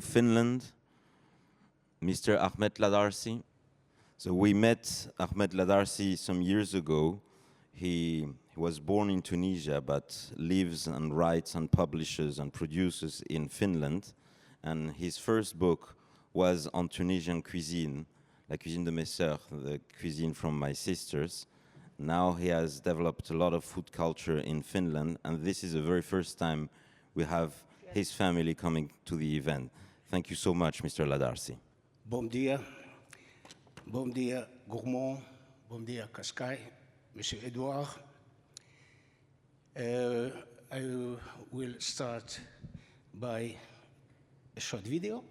Finland, Mr. Ahmed Ladarsi. So we met Ahmed Ladarsi some years ago. He was born in Tunisia, but lives and writes and publishes and produces in Finland. And his first book was on Tunisian cuisine, La cuisine de mes sœurs, the cuisine from my sisters. Now he has developed a lot of food culture in Finland, and this is the very first time we have his family coming to the event. Thank you so much, Mr. Ladarsi. Bom dia, Gourmand, bom dia, Cascai, Monsieur Edouard. I will start by a short video.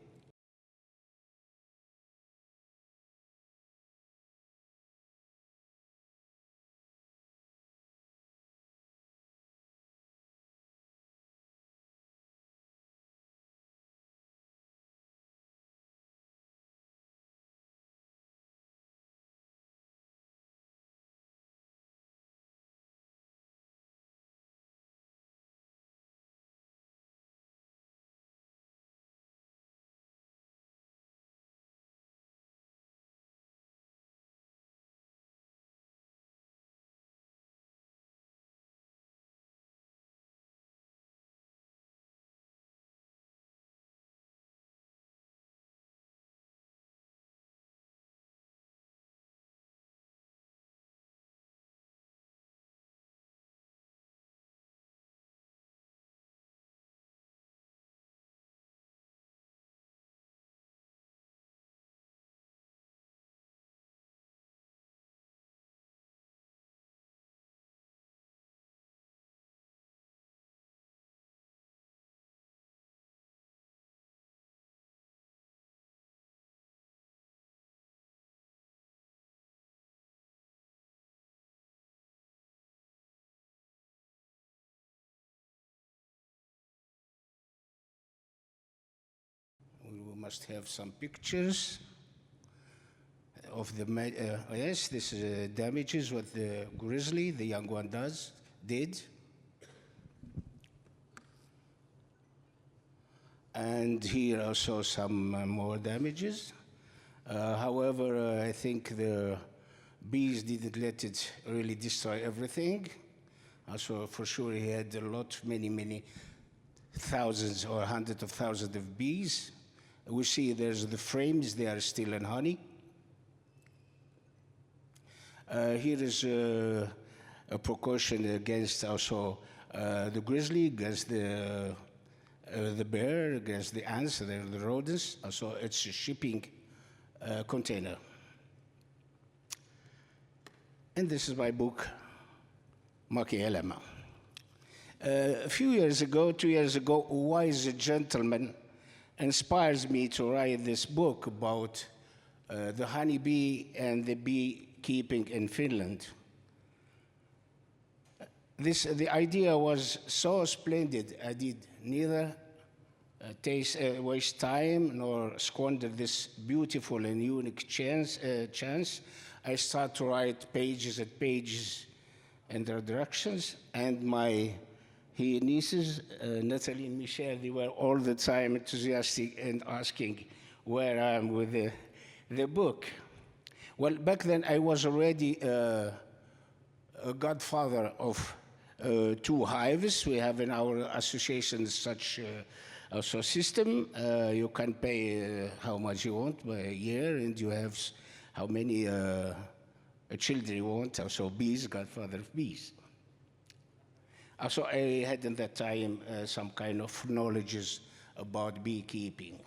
We must have some pictures of the, yes, this damages what the grizzly, the young one did. And here also some more damages. However, I think the bees didn't let it really destroy everything. Also, for sure, he had a lot, many thousands or hundreds of thousands of bees. We see there's the frames, they are still in honey. Here is a precaution against also the grizzly, against the bear, against the ants, the rodents. Also, it's a shipping container. And this is my book, Maki Elema. A few years ago, 2 years ago, a wise gentleman inspires me to write this book about the honeybee and the beekeeping in Finland. The idea was so splendid, I did neither waste time nor squander this beautiful and unique chance. I start to write pages and pages introductions, and my nieces, Natalie and Michelle, they were all the time enthusiastic and asking where I am with the book. Well, back then I was already a godfather of 2 hives. We have in our association such also system. You can pay how much you want by a year, and you have how many children you want, also bees, godfather of bees. Also, I had in that time some kind of knowledge about beekeeping.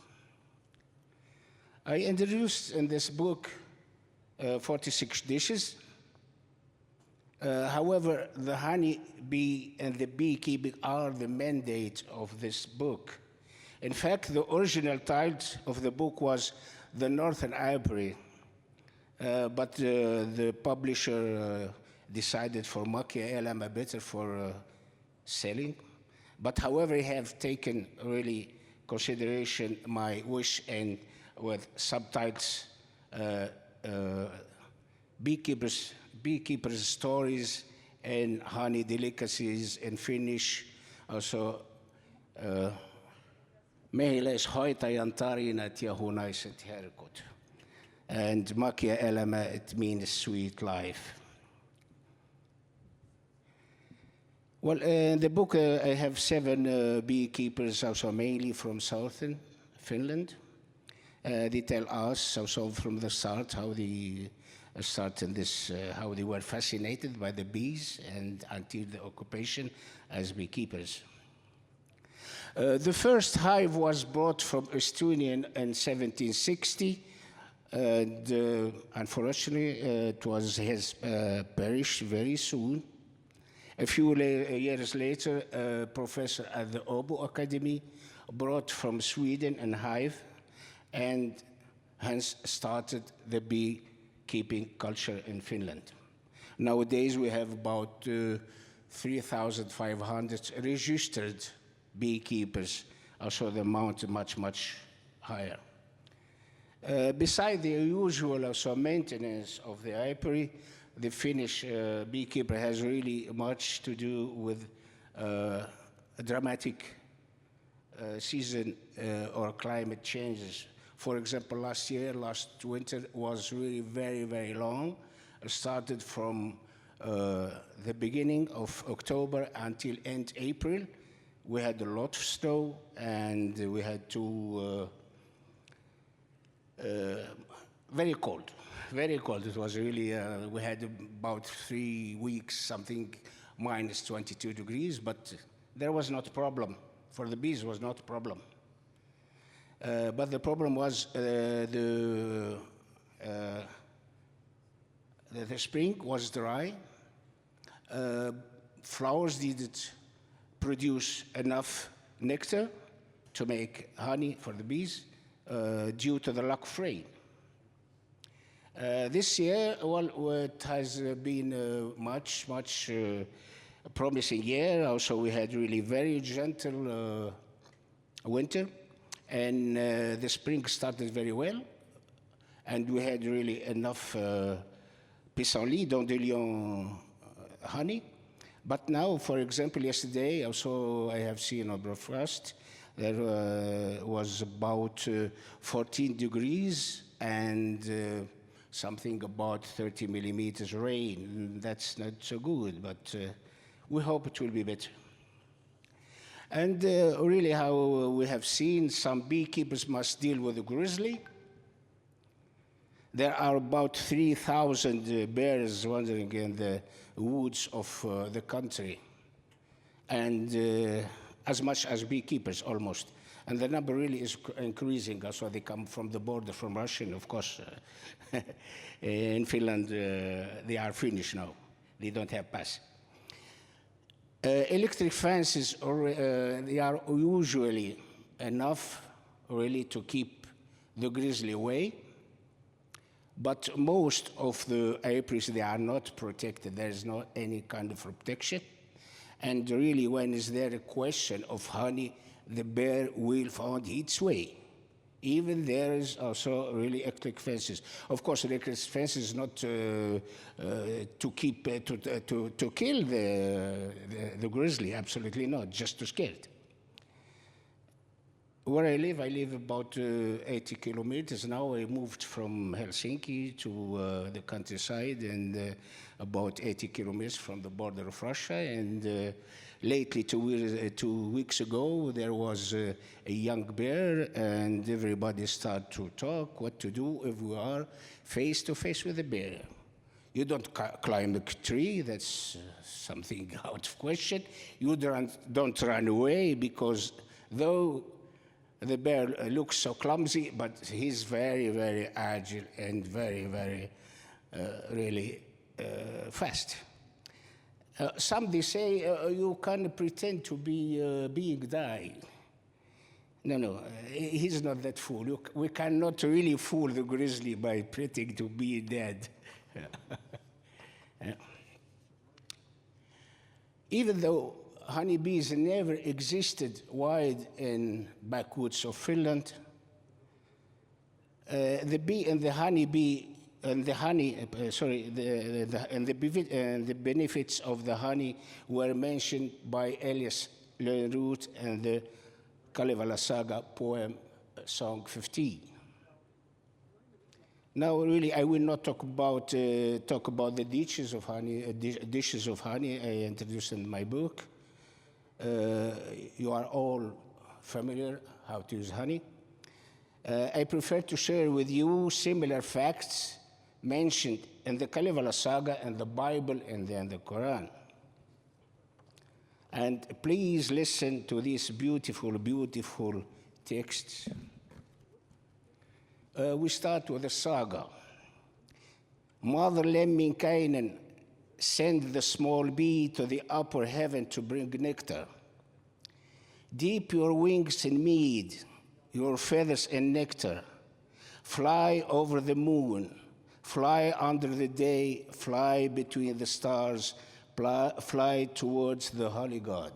I introduced in this book 46 dishes. However, the honey bee and the beekeeping are the mandate of this book. In fact, the original title of the book was The Northern Apiary, but the publisher decided for Maki Elema better for selling. But however, I have taken really consideration my wish, and with subtitles, beekeepers' stories and honey delicacies in Finnish, also Meillä is hoitajan tarinat ja hunaiset herkut. And makia elämä, it means sweet life. Well, in the book I have 7 beekeepers, also mainly from southern Finland. They tell us also from the start how they started this, how they were fascinated by the bees and until the occupation as beekeepers. The first hive was brought from Estonia in 1760, and unfortunately it has perished very soon. A few years later, a professor at the Åbo Academy brought from Sweden a hive and hence started the beekeeping culture in Finland. Nowadays we have about 3,500 registered beekeepers, also the amount much, much higher. Beside the usual also maintenance of the apiary, the Finnish beekeeper has really much to do with a dramatic season or climate changes. For example, last winter was really very, very long. It started from the beginning of October until end April. We had a lot of snow and we had to very cold. Very cold. It was really, we had about 3 weeks, something minus 22 degrees, but there was not a problem. For the bees, was not a problem. But the problem was the spring was dry. Flowers didn't produce enough nectar to make honey for the bees due to the lack of rain. This year, well, it has been a much promising year. Also, we had really very gentle winter, and the spring started very well, and we had really enough pissenlit, dandelion honey. But now, for example, yesterday, also I have seen on broadcast, there was about 14 degrees and something about 30 millimeters rain. That's not so good, but we hope it will be better. And really how we have seen some beekeepers must deal with the grizzly. There are about 3,000 bears wandering in the woods of the country, and as much as beekeepers almost. And the number really is increasing. So they come from the border, from Russia, and of course, in Finland, they are Finnish now. They don't have pass. Electric fences, they are usually enough really to keep the grizzly away. But most of the apiaries, they are not protected. There is not any kind of protection. And really, when is there a question of honey, the bear will find its way. Even there is also really electric fences. Of course, electric fences is not to keep to kill the grizzly. Absolutely not. Just to scare it. Where I live about 80 kilometers now. I moved from Helsinki to the countryside, and about 80 kilometers from the border of Russia. And lately, 2 weeks ago, there was a young bear, and everybody started to talk what to do if we are face to face with a bear. You don't climb a tree, that's something out of question. You don't run away, because though the bear looks so clumsy, but he's very, very agile and very, very really fast. Some they say you can pretend to be being died. No, he's not that fool. We cannot really fool the grizzly by pretending to be dead. Yeah. Even though honeybees never existed wild in backwoods of Finland, the bee and the honeybee and the honey, the benefits of the honey were mentioned by Elias Lönnrot and the Kalevala Saga poem, Song 15. Now, really, I will not talk about the dishes of honey I introduced in my book. You are all familiar how to use honey. I prefer to share with you similar facts mentioned in the Kalevala Saga and the Bible and then the Quran. And please listen to these beautiful, beautiful texts. We start with the saga. Mother Lemminkainen sent the small bee to the upper heaven to bring nectar. Dip your wings in mead, your feathers in nectar. Fly over the moon, fly under the day, fly between the stars, fly towards the holy God.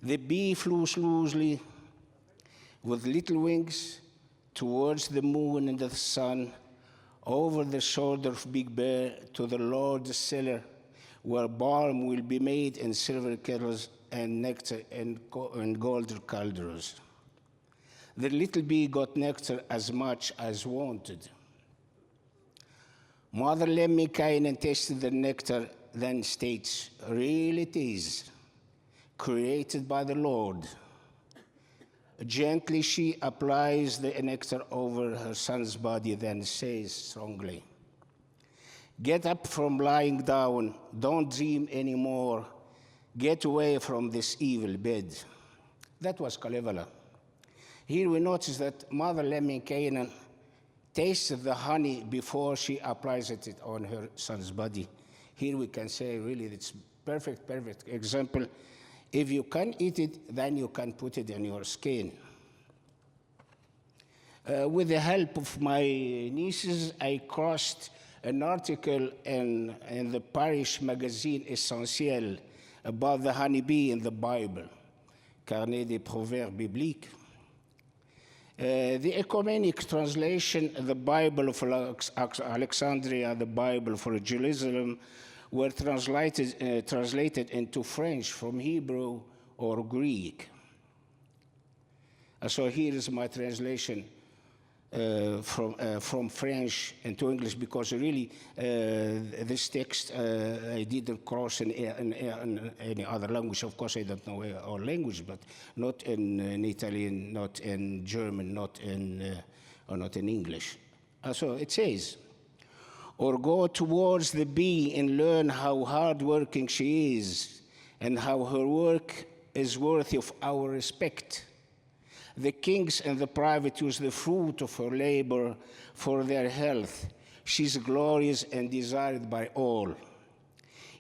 The bee flew loosely with little wings towards the moon and the sun, over the shoulder of Big Bear to the Lord's cellar, where balm will be made in silver kettles and nectar in gold cauldrons. The little bee got nectar as much as wanted. Mother Lemminkainen tasted the nectar, then states, "Really it is, created by the Lord." Gently she applies the nectar over her son's body, then says strongly, "Get up from lying down, don't dream anymore, get away from this evil bed." That was Kalevala. Here we notice that Mother Lemminkainen tasted the honey before she applies it on her son's body. Here we can say really it's perfect example. If you can eat it, then you can put it in your skin. With the help of my nieces, I crossed an article in the parish magazine Essentiel about the honeybee in the Bible, Carnet des Proverbes Bibliques. The ecumenic translation, the Bible of Alexandria, the Bible for Jerusalem, were translated into French from Hebrew or Greek. So here is my translation from French into English, because really this text I didn't cross in any other language. Of course, I don't know our language, but not in Italian, not in German, not in English. So it says, "Or go towards the bee and learn how hardworking she is and how her work is worthy of our respect. The kings and the private use the fruit of her labor for their health. She's glorious and desired by all.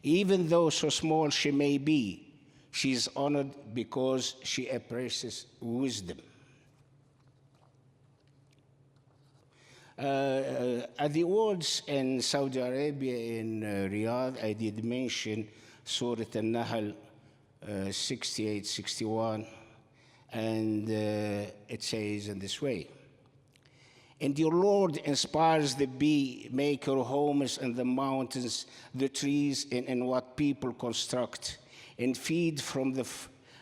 Even though so small she may be, she is honored because she appraises wisdom." At the awards in Saudi Arabia, in Riyadh, I did mention Surah Al-Nahl 68-61, and it says in this way, "And your Lord inspires the bee, make her homes in the mountains, the trees, and what people construct, and feed from the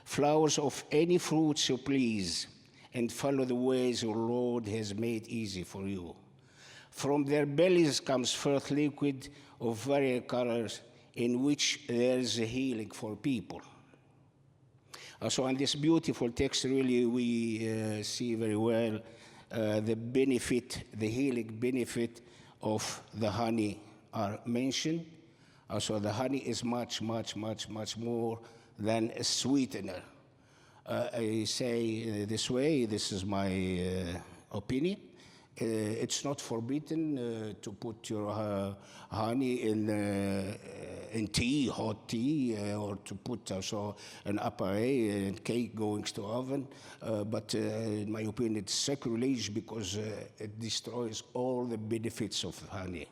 flowers of any fruits you please, and follow the ways your Lord has made easy for you. From their bellies comes forth liquid of various colors, in which there is a healing for people." So in this beautiful text, really, we see very well the benefit, the healing benefit of the honey are mentioned. So the honey is much, much, much, much more than a sweetener. I say this way, this is my opinion. It's not forbidden to put your honey in tea, hot tea, or to put also an appareil and cake going to oven. But in my opinion, it's sacrilege because it destroys all the benefits of honey.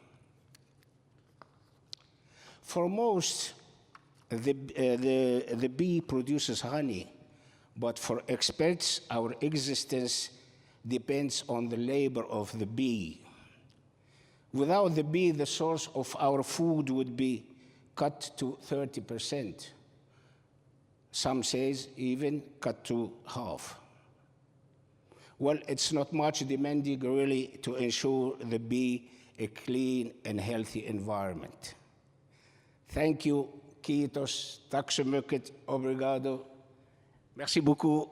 For most, the bee produces honey, but for experts, our existence depends on the labor of the bee. Without the bee, the source of our food would be cut to 30%. Some says even cut to half. Well, it's not much demanding really to ensure there be a clean and healthy environment. Thank you, Kiitos, tack så mycket, obrigado. Merci beaucoup.